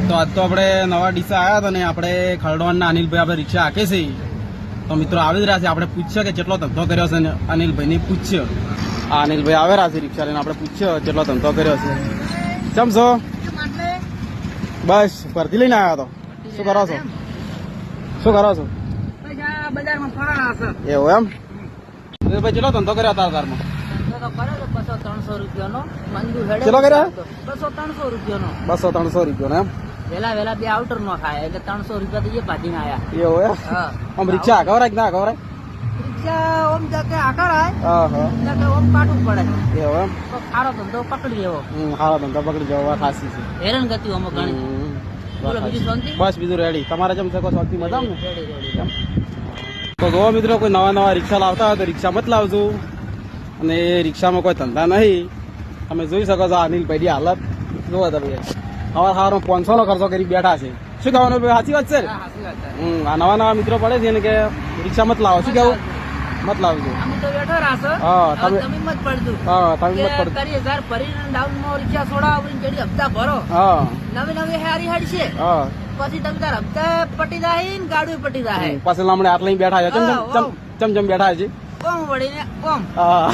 તો આજ તો આપણે નવા ડીસા આવ્યા હતા ને આપણે ખરડોનના અનિલભાઈ આપણે રિક્ષા હાકે છે. તો મિત્રો આવી જ રહ્યા છે. આપણે પૂછ્યો કે કેટલો ધંધો કર્યો છે ને અનિલભાઈને પૂછ્યો. આ અનિલભાઈ આવે રહ્યા છે રિક્ષા લઈને. આપણે પૂછ્યો કેટલો ધંધો કર્યો છે. કેમ છો? બસ પરથી લઈને આવ્યા તો. શું કરો છો? શું કરો છો? એવું એમ? ભાઈ કેટલો ધંધો કર્યો હતા તારમાં? કેટલો કર્યો? 200-300 રૂપિયાનો. 200-300 રૂપિયાનો એમ? વેલા બે આઉટર નો ખાય એટલે 300 રૂપિયા તો એ ભાજીને આયા. એવું એમ? આમ રિક્ષા ખવરાય કે ના ખવરાય? રિક્ષા ઓમ જાકે આકરાય હા જાકે ઓમ કાઢવું પડે. એવું એમ? તો ખારો ધંધો પકડી લેવો. સારો ધંધો પકડી જવો વાત સાચી છે. હેરાન ગતિ અમુક ઘણી. બોલો બીજું શાંતિ? બસ બીજું રેડી. તમારે જેમ શકો શાંતિ મજા ને? રેડી. તો જો મિત્રો કોઈ નવા રિક્ષા લાવતા હોય તો રિક્ષા મત લાવજો. અને રિક્ષામાં કોઈ ધંધા નહીં. તમે જોઈ શકો છો અનિલભાઈની હાલત જોવો તમે. સવાર 500 નો ખર્ચો કરી બેઠા છે. શું કહેવાનું ભાઈ? સાચી વાત છે ને? આ નવા મિત્રો પડે છે ને કે રિક્ષા મત લાવો. શું કેવું? મત લાવજો. અમે તો બેઠો રાસો. હા તમે મત પડજો. હા તમે મત પડજો. 10,000 ભરીને ડાઉન માં રિક્ષા છોડાવીને જેડી હપ્તા ભરો. હા નવી હારી હાડી છે. હા પછી તમે તાર હપ્તા પટી જાય ને ગાડું પટી જાય. પાછળ હમણાં આટલા બેઠા છે. ચમ બેઠા છે. કોમ વળીને કોમ. હા